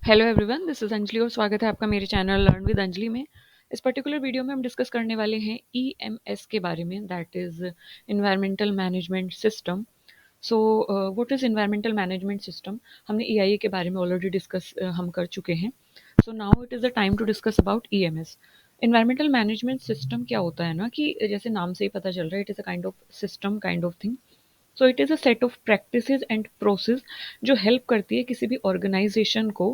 Hello everyone, this is Anjali और स्वागत है आपका मेरे चैनल लर्न विद अंजलि में। इस पर्टिकुलर वीडियो में हम डिस्कस करने वाले हैं ईएमएस के बारे में, that is environmental management system. So what is environmental management system? हमने ईआईए के बारे में ऑलरेडी डिस्कस हम कर चुके हैं। So now it is the time to discuss about EMS. Environmental management system क्या होता है ना, कि जैसे नाम से ही पता चल रहा है, it is a kind of system, kind of thing. So it is a set of practices and process जो हेल्प करती है किसी भी ऑर्गेनाइजेशन को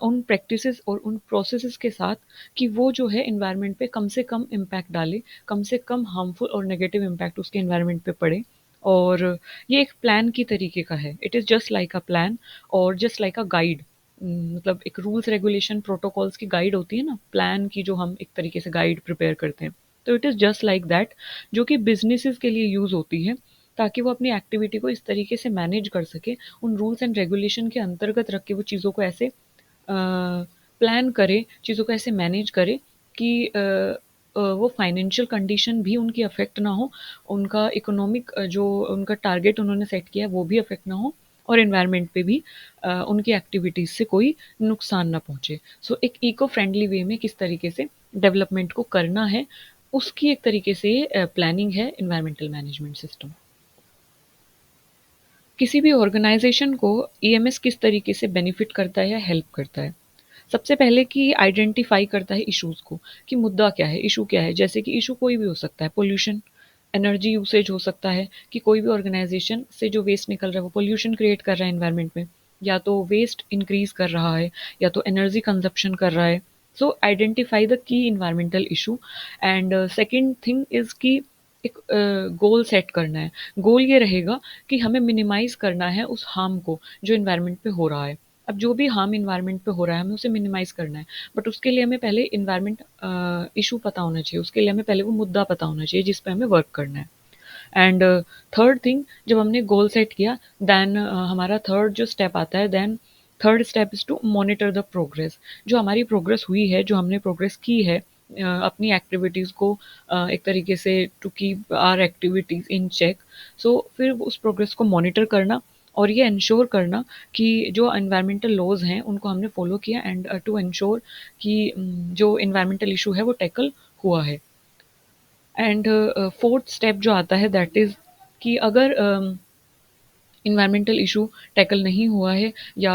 उन प्रैक्टिसेस और उन प्रोसेसेस के साथ कि वो जो है इन्वायरमेंट पे कम से कम इम्पैक्ट डाले, कम से कम हार्मफुल और नेगेटिव इम्पैक्ट उसके इन्वायरमेंट पे पड़े। और ये एक प्लान की तरीके का है, it is just like a plan और जस्ट लाइक अ गाइड। मतलब एक रूल्स रेगुलेशन प्रोटोकॉल्स की गाइड होती है ना, प्लान की जो हम एक तरीके से गाइड प्रिपेयर करते हैं, तो it is just like that, जो कि बिजनेसेस के लिए यूज़ होती है ताकि वो अपनी एक्टिविटी को इस तरीके से मैनेज कर सके, उन रूल्स एंड रेगुलेशन के अंतर्गत रख के वो चीज़ों को ऐसे प्लान करे, चीज़ों को ऐसे मैनेज करे कि वो फाइनेंशियल कंडीशन भी उनकी अफेक्ट ना हो, उनका इकोनॉमिक जो उनका टारगेट उन्होंने सेट किया है वो भी अफेक्ट ना हो, और एनवायरनमेंट पे भी उनकी एक्टिविटीज़ से कोई नुकसान ना पहुँचे। सो एक इको फ्रेंडली वे में किस तरीके से डेवलपमेंट को करना है, उसकी एक तरीके से प्लानिंग है एनवायरमेंटल मैनेजमेंट सिस्टम। किसी भी ऑर्गेनाइजेशन को ईएमएस किस तरीके से बेनिफिट करता है या हेल्प करता है? सबसे पहले कि आइडेंटिफाई करता है इश्यूज को, कि मुद्दा क्या है, इशू क्या है। जैसे कि इशू कोई भी हो सकता है, पोल्यूशन, एनर्जी यूसेज हो सकता है, कि कोई भी ऑर्गेनाइजेशन से जो वेस्ट निकल रहा है वो पोल्यूशन क्रिएट कर रहा है एनवायरनमेंट में, या तो वेस्ट इंक्रीज कर रहा है, या तो एनर्जी कंजप्शन कर रहा है। सो identify the key environmental issue. And second thing is कि एक गोल सेट करना है। गोल ये रहेगा कि हमें मिनिमाइज करना है उस हार्म को जो इन्वायरमेंट पे हो रहा है। अब जो भी हार्म इन्वायरमेंट पे हो रहा है हमें उसे मिनिमाइज करना है, बट उसके लिए हमें पहले इन्वायरमेंट इशू पता होना चाहिए, उसके लिए हमें पहले वो मुद्दा पता होना चाहिए जिस पे हमें वर्क करना है। एंड थर्ड थिंग, जब हमने गोल सेट किया, देन हमारा थर्ड जो स्टेप आता है, then third step is to monitor the progress. जो हमारी प्रोग्रेस हुई है, जो हमने प्रोग्रेस की है अपनी एक्टिविटीज़ को एक तरीके से to keep our activities in check. So फिर उस प्रोग्रेस को मॉनिटर करना और ये इंश्योर करना कि जो एनवायरमेंटल लॉज हैं उनको हमने फॉलो किया, एंड टू इंश्योर कि जो एनवायरमेंटल इशू है वो टैकल हुआ है। एंड फोर्थ स्टेप जो आता है, दैट इज़ कि अगर इन्वायरमेंटल इशू टैकल नहीं हुआ है, या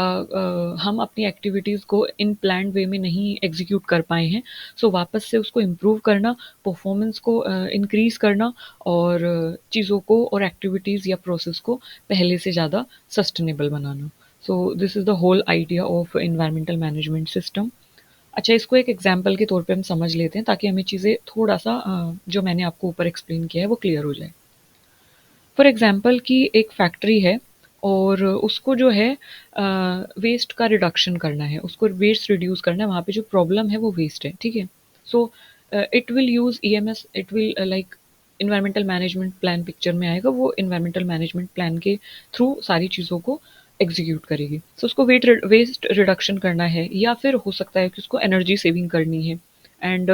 हम अपनी एक्टिविटीज़ को इन प्लान्ड वे में नहीं एग्जीक्यूट कर पाए हैं, सो वापस से उसको इम्प्रूव करना, परफॉर्मेंस को इंक्रीज़ करना, और चीज़ों को और एक्टिविटीज़ या प्रोसेस को पहले से ज़्यादा सस्टेनेबल बनाना। So this is the whole idea of environmental management system. अच्छा, इसको एक एग्जाम्पल के तौर पे हम समझ लेते हैं ताकि हमें चीज़ें थोड़ा सा जो मैंने आपको ऊपर एक्सप्लेन किया है वो क्लियर हो जाए। फॉर एग्जांपल कि एक फैक्ट्री है और उसको जो है वेस्ट का रिडक्शन करना है, उसको वेस्ट रिड्यूस करना है, वहाँ पे जो प्रॉब्लम है वो वेस्ट है, ठीक है। So it will use EMS, it will like environmental management plan picture में आएगा, वो इन्वायरमेंटल मैनेजमेंट प्लान के थ्रू सारी चीज़ों को एग्जीक्यूट करेगी। सो उसको वेस्ट रिडक्शन करना है, या फिर हो सकता है कि उसको एनर्जी सेविंग करनी है, एंड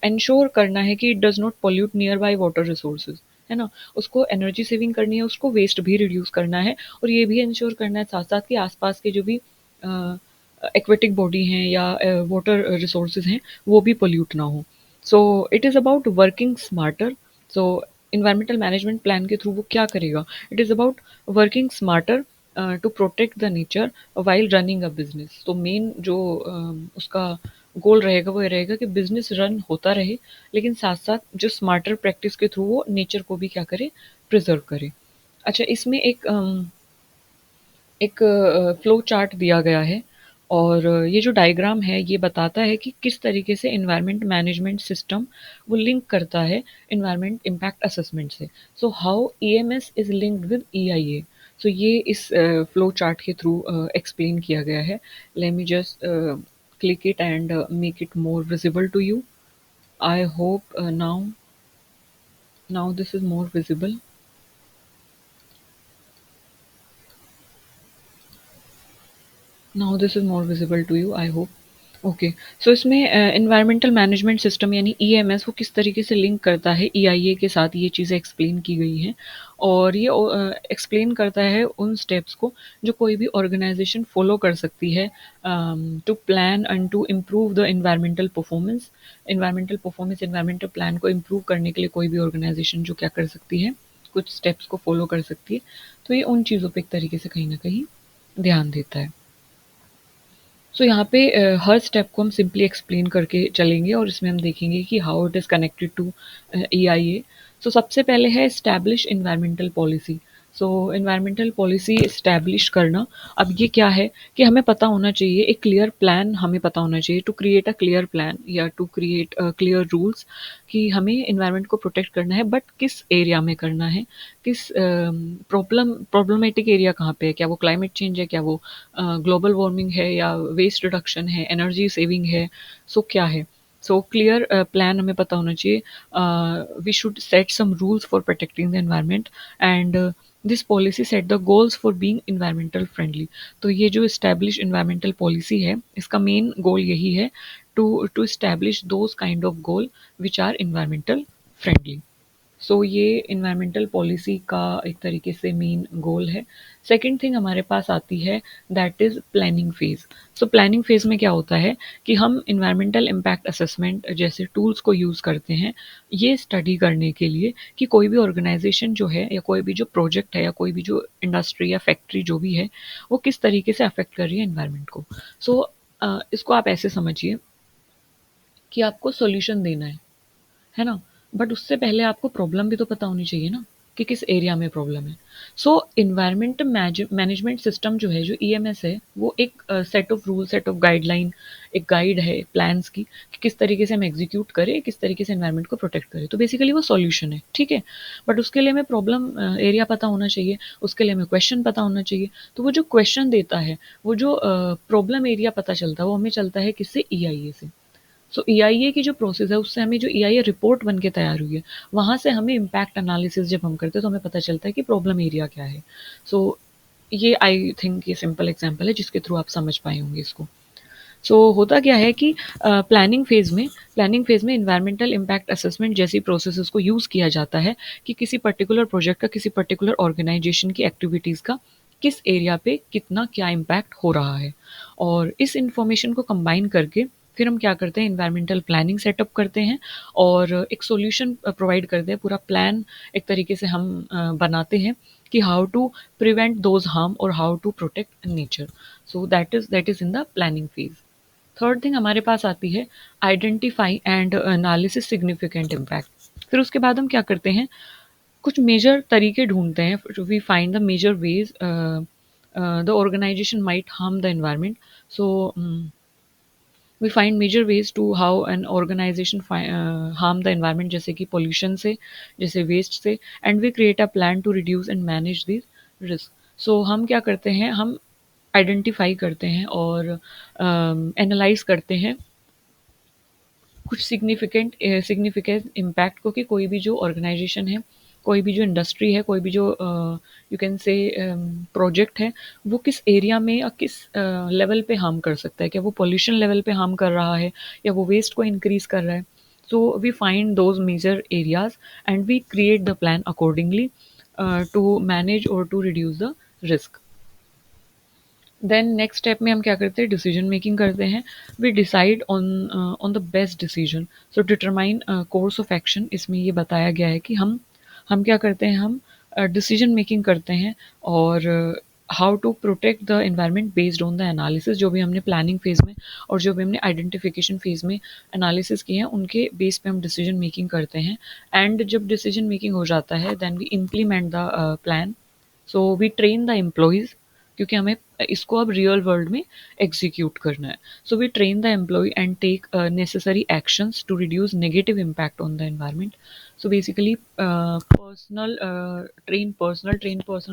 इंश्योर करना है कि it does not pollute near by water resources, है ना। उसको एनर्जी सेविंग करनी है, उसको वेस्ट भी रिड्यूस करना है, और ये भी इंश्योर करना है साथ साथ कि आसपास के जो भी एक्वेटिक बॉडी हैं या वाटर रिसोर्सेज हैं वो भी पोल्यूट ना हो। So it is about working smarter. So environmental management plan के थ्रू वो क्या करेगा, it is about working smarter to protect the nature while running a business. तो मेन जो उसका गोल रहेगा वो ये रहेगा कि बिजनेस रन होता रहे, लेकिन साथ साथ जो स्मार्टर प्रैक्टिस के थ्रू वो नेचर को भी क्या करे, प्रिजर्व करे। अच्छा, इसमें एक फ्लो चार्ट दिया गया है, और ये जो डायग्राम है ये बताता है कि किस तरीके से इन्वायरमेंट मैनेजमेंट सिस्टम वो लिंक करता है इन्वायरमेंट इम्पैक्ट असेसमेंट से। So how EMS is linked with EIA. So ये इस फ्लो चार्ट के थ्रू एक्सप्लेन किया गया है। Let me just click it and make it more visible to you. I hope now this is more visible. Now this is more visible to you, I hope. Okay. So इसमें environmental management system यानी EMS वो किस तरीके से link करता है EIA के साथ, ये चीज़ें एक्सप्लेन की गई हैं। और ये एक्सप्लेन करता है उन स्टेप्स को जो कोई भी ऑर्गेनाइजेशन फॉलो कर सकती है to plan and to improve the environmental plan को इम्प्रूव करने के लिए कोई भी ऑर्गेनाइजेशन जो क्या कर सकती है, कुछ स्टेप्स को फॉलो कर सकती है। तो ये उन चीज़ों पे एक तरीके से कहीं ना कहीं ध्यान देता है। सो यहाँ पे हर स्टेप को हम सिंपली एक्सप्लेन करके चलेंगे और इसमें हम देखेंगे कि how it is connected to EIA. So सबसे पहले है establish environmental policy. So environmental policy establish करना, अब ये क्या है कि हमें पता होना चाहिए, एक क्लियर प्लान हमें पता होना चाहिए to create a clear plan या टू क्रिएट क्लियर रूल्स कि हमें इन्वायरमेंट को प्रोटेक्ट करना है, बट किस एरिया में करना है, किस प्रॉब्लमेटिक एरिया कहाँ पे है, क्या वो क्लाइमेट चेंज है, क्या वो ग्लोबल वार्मिंग है, या वेस्ट रिडक्शन है, एनर्जी सेविंग है। सो क्या है, सो क्लियर प्लान हमें पता होना चाहिए। We should set some rules for protecting the environment and this policy set the goals for being environmental friendly. तो ये जो इस्टेब्लिश इन्वायरमेंटल पॉलिसी है इसका मेन गोल यही है to establish those kind of goal which are environmental friendly. So ये environmental policy का एक तरीके से मेन गोल है। सेकंड थिंग हमारे पास आती है, that is planning phase. So planning phase में क्या होता है कि हम इन्वायरमेंटल इम्पैक्ट असेसमेंट जैसे टूल्स को यूज़ करते हैं ये स्टडी करने के लिए कि कोई भी ऑर्गेनाइजेशन जो है या कोई भी जो प्रोजेक्ट है या कोई भी जो इंडस्ट्री या फैक्ट्री जो भी है वो किस तरीके से अफेक्ट कर रही है इन्वायरमेंट को। सो इसको आप ऐसे समझिए कि आपको सॉल्यूशन देना है ना? बट उससे पहले आपको प्रॉब्लम भी तो पता होनी चाहिए ना, कि किस एरिया में प्रॉब्लम है। सो एनवायरमेंट मैनेजमेंट सिस्टम जो है, जो ईएमएस है, वो एक set of rule, set of guideline, एक गाइड है प्लान्स की कि किस तरीके से हम एग्जीक्यूट करें, किस तरीके से एनवायरमेंट को प्रोटेक्ट करें। तो बेसिकली वो सॉल्यूशन है, ठीक है? बट उसके लिए हमें प्रॉब्लम एरिया पता होना चाहिए, उसके लिए हमें क्वेश्चन पता होना चाहिए। तो वो जो क्वेश्चन देता है, वो जो प्रॉब्लम एरिया पता चलता है, वो हमें चलता है किससे? ईआईए से। सो ईआईए की जो प्रोसेस है उससे हमें जो ईआईए रिपोर्ट बन के तैयार हुई है, वहाँ से हमें इम्पैक्ट एनालिसिस जब हम करते हैं तो हमें पता चलता है कि प्रॉब्लम एरिया क्या है। सो ये आई थिंक ये सिंपल एग्जांपल है जिसके थ्रू आप समझ पाए होंगे इसको। सो होता क्या है कि प्लानिंग फेज में इन्वायरमेंटल इम्पैक्ट असेसमेंट जैसी प्रोसेसेस को यूज़ किया जाता है कि किसी पर्टिकुलर प्रोजेक्ट का, किसी पर्टिकुलर ऑर्गेनाइजेशन की एक्टिविटीज़ का किस एरिया पे कितना क्या इम्पैक्ट हो रहा है। और इस इंफॉर्मेशन को कंबाइन करके फिर हम क्या करते हैं, इन्वायरमेंटल प्लानिंग सेटअप करते हैं और एक सॉल्यूशन प्रोवाइड करते हैं, पूरा प्लान एक तरीके से हम बनाते हैं कि how to prevent those harm और how to protect nature. So that is in the planning phase. Third thing हमारे पास आती है identify and analysis significant impact. फिर उसके बाद हम क्या करते हैं, कुछ मेजर तरीके ढूंढते हैं। We find the major ways the organization might harm the environment. So we find major ways to how an organization harm the environment, जैसे कि पोल्यूशन से, जैसे वेस्ट से, and we create a plan to reduce and manage this risk. So हम क्या करते हैं, हम आइडेंटिफाई करते हैं और एनालाइज करते हैं कुछ सिग्निफिकेंट इम्पैक्ट को, कि कोई भी जो ऑर्गेनाइजेशन है, कोई भी जो इंडस्ट्री है, कोई भी जो यू कैन से प्रोजेक्ट है, वो किस एरिया में या किस लेवल पे हार्म कर सकता है। क्या वो पोल्यूशन लेवल पे हार्म कर रहा है या वो वेस्ट को इंक्रीज कर रहा है। So we find those major areas and we create the plan accordingly to manage और to reduce the risk. Then next step में हम क्या करते हैं, डिसीजन मेकिंग करते हैं। We decide on on the best decision. So determine course of action, इसमें ये बताया गया है कि हम क्या करते हैं, हम डिसीजन मेकिंग करते हैं और how to protect the environment based on the analysis, जो भी हमने प्लानिंग फेज में और जो भी हमने आइडेंटिफिकेशन फेज में एनालिसिस किए हैं उनके बेस पे हम डिसीजन मेकिंग करते हैं। एंड जब डिसीजन मेकिंग हो जाता है then we implement the plan. So we train the employees, क्योंकि हमें इसको अब रियल वर्ल्ड में एग्जीक्यूट करना है। So we train the employee and take necessary actions to reduce negative impact on the environment. So basically personal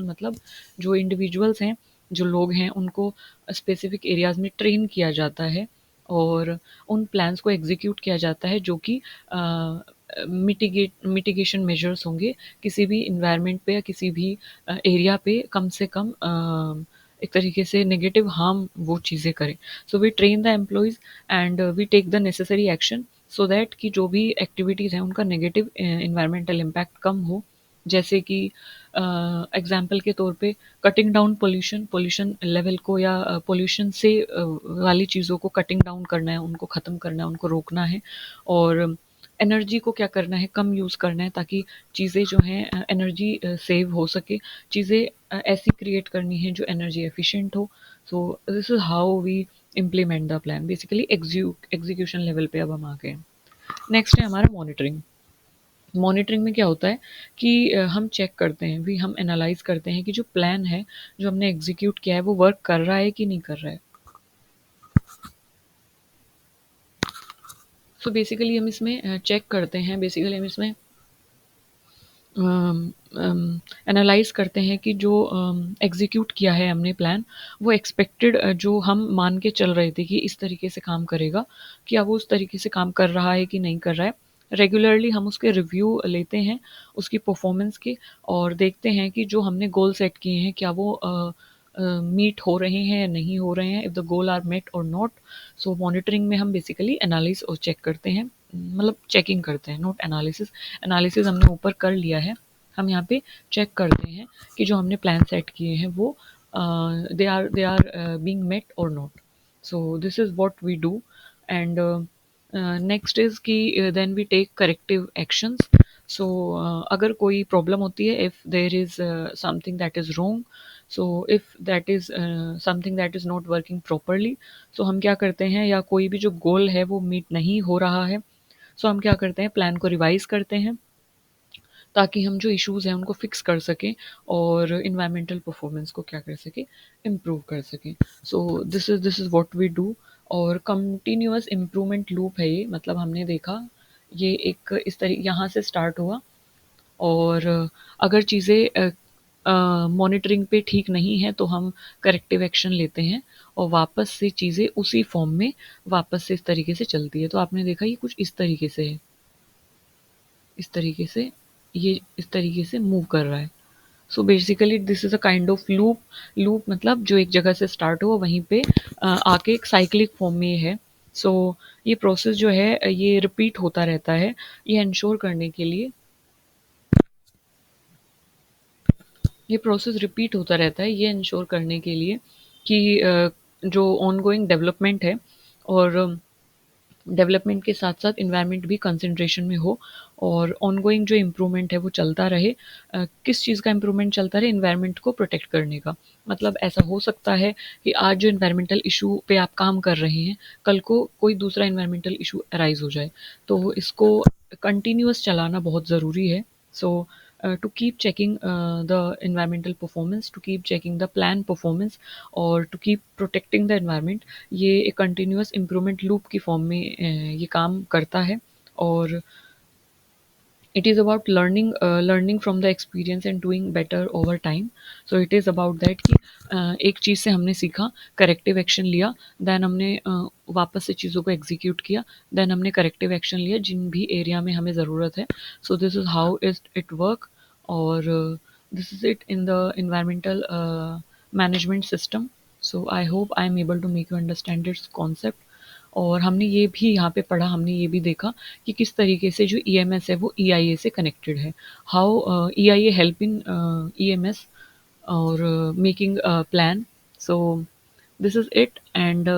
मतलब जो individuals हैं, जो लोग हैं, उनको स्पेसिफिक एरियाज में ट्रेन किया जाता है और उन प्लान्स को एग्जीक्यूट किया जाता है जो कि मिटिगेशन मेजर्स होंगे किसी भी इन्वायरमेंट पे या किसी भी एरिया पे कम से कम एक तरीके से नेगेटिव हार्म वो चीज़ें करें। So we train the employees and we take the necessary action so that कि जो भी एक्टिविटीज़ हैं उनका नेगेटिव इन्वायरमेंटल इम्पैक्ट कम हो। जैसे कि एग्जाम्पल के तौर पे cutting down pollution, pollution level को या पोल्यूशन से वाली चीज़ों को कटिंग डाउन करना है, उनको ख़त्म करना है, उनको रोकना है। और एनर्जी को क्या करना है, कम यूज़ करना है ताकि चीज़ें जो हैं एनर्जी सेव हो सके। चीज़ें ऐसी क्रिएट करनी है जो एनर्जी एफिशिएंट हो। So this is how we implement the plan, basically execution level पे अब हम आ गए हैं। नेक्स्ट है हमारा मॉनिटरिंग। मॉनिटरिंग में क्या होता है कि हम चेक करते हैं, भी हम एनालाइज करते हैं कि जो प्लान है, जो हमने एग्जीक्यूट किया है, वो वर्क कर रहा है कि नहीं कर रहा है। सो बेसिकली हम इसमें चेक करते हैं, बेसिकली हम इसमें एनालाइज करते हैं कि जो एग्जीक्यूट किया है हमने प्लान, वो एक्सपेक्टेड जो हम मान के चल रहे थे कि इस तरीके से काम करेगा, क्या वो उस तरीके से काम कर रहा है कि नहीं कर रहा है। रेगुलरली हम उसके रिव्यू लेते हैं, उसकी परफॉर्मेंस के, और देखते हैं कि जो हमने गोल सेट किए हैं क्या वो मीट हो रहे हैं या नहीं हो रहे हैं, if the goal are met और नॉट। सो मॉनिटरिंग में हम बेसिकली एनालिस और चेक करते हैं, मतलब चेकिंग करते हैं, नॉट एनालिसिस। एनालिसिस हमने ऊपर कर लिया है, हम यहाँ पे चेक करते हैं कि जो हमने प्लान सेट किए हैं वो दे आर बीइंग मेट और not. So this is what we do. And next is कि then we take corrective actions. So अगर कोई प्रॉब्लम होती है, if there is something that is wrong, so if that is something that is not working properly, so हम क्या करते हैं, या कोई भी जो गोल है वो मीट नहीं हो रहा है, सो हम क्या करते हैं, प्लान को रिवाइज करते हैं ताकि हम जो इश्यूज़ हैं उनको फिक्स कर सकें और इन्वायरमेंटल परफॉर्मेंस को क्या कर सकें, इम्प्रूव कर सकें। So this is what we do. और कंटिन्यूअस इम्प्रूवमेंट लूप है ये, मतलब हमने देखा ये एक इस तरीके यहाँ से स्टार्ट हुआ, और अगर चीज़ें मॉनिटरिंग पे ठीक नहीं है तो हम करेक्टिव एक्शन लेते हैं, और वापस से चीज़ें उसी फॉर्म में वापस से इस तरीके से चलती है। तो आपने देखा ये कुछ इस तरीके से है, इस तरीके से ये इस तरीके से मूव कर रहा है। So basically this is a kind of loop. Loop मतलब जो एक जगह से स्टार्ट हुआ वहीं पे आके एक साइक्लिक फॉर्म में है। सो ये प्रोसेस जो है ये रिपीट होता रहता है, ये इंश्योर करने के लिए, ये प्रोसेस रिपीट होता रहता है ये इंश्योर करने के लिए कि जो ऑनगोइंग डेवलपमेंट है, और डेवलपमेंट के साथ साथ इन्वायरमेंट भी कंसंट्रेशन में हो, और ऑनगोइंग जो इम्प्रूवमेंट है वो चलता रहे। किस चीज़ का इम्प्रूवमेंट चलता रहे, इन्वायरमेंट को प्रोटेक्ट करने का। मतलब ऐसा हो सकता है कि आज जो इन्वायरमेंटल इशू पे आप काम कर रहे हैं, कल को कोई दूसरा इन्वायरमेंटल इशू अराइज हो जाए, तो इसको कंटिन्यूअस चलाना बहुत ज़रूरी है। सो to keep checking the environmental performance, to keep checking the plan performance, और to keep protecting the environment, ये एक कंटिन्यूअस इम्प्रूवमेंट लूप की फॉर्म में ये काम करता है। और it is about learning from the experience and doing better over time. So it is about that कि एक चीज़ से हमने सीखा, करेक्टिव एक्शन लिया, देन हमने वापस से चीज़ों को एग्जीक्यूट किया, देन हमने करेक्टिव एक्शन लिया जिन भी एरिया में हमें ज़रूरत है। So this is how is it work. और this is it in the environmental management system. So I hope I am able to make you understand this concept. और हमने ये भी यहाँ पे पढ़ा, हमने ये भी देखा कि किस तरीके से जो ईएमएस है वो ईआईए से कनेक्टेड है। How EIA help in EMS और making plan. So this is it. And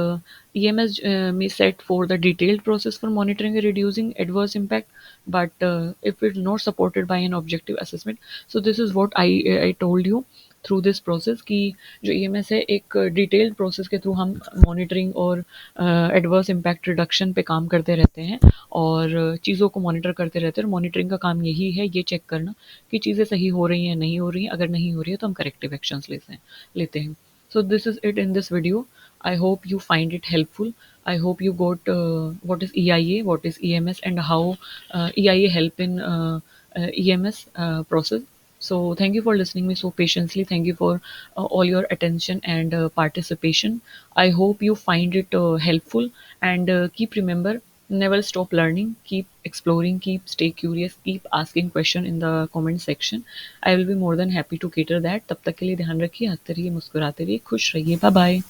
EMS may set for the detailed process for monitoring and reducing adverse impact, but if it's not supported by an objective assessment, so this is what I told you through this process कि जो EMS है एक detailed process के through हम monitoring और adverse impact reduction पे काम करते रहते हैं, और चीज़ों को मॉनिटर करते रहते हैं। और मॉनिटरिंग का काम यही है, ये चेक करना कि चीज़ें सही हो रही हैं नहीं हो रही हैं, अगर नहीं हो रही है तो हम करेक्टिव एक्शंस लेते हैं। So this is it in this video. I hope you find it helpful. I hope you got what is EIA, what is EMS, and how EIA help in EMS process. So thank you for listening me so patiently. Thank you for all your attention and participation. I hope you find it helpful, and keep remember Never stop learning, keep exploring, keep stay curious, keep asking question in the comment section. I will be more than happy to cater that. तब तक के लिए ध्यान रखिए, हंसते रहिए, मुस्कुराते रहिए, खुश रहिए, बाय बाय।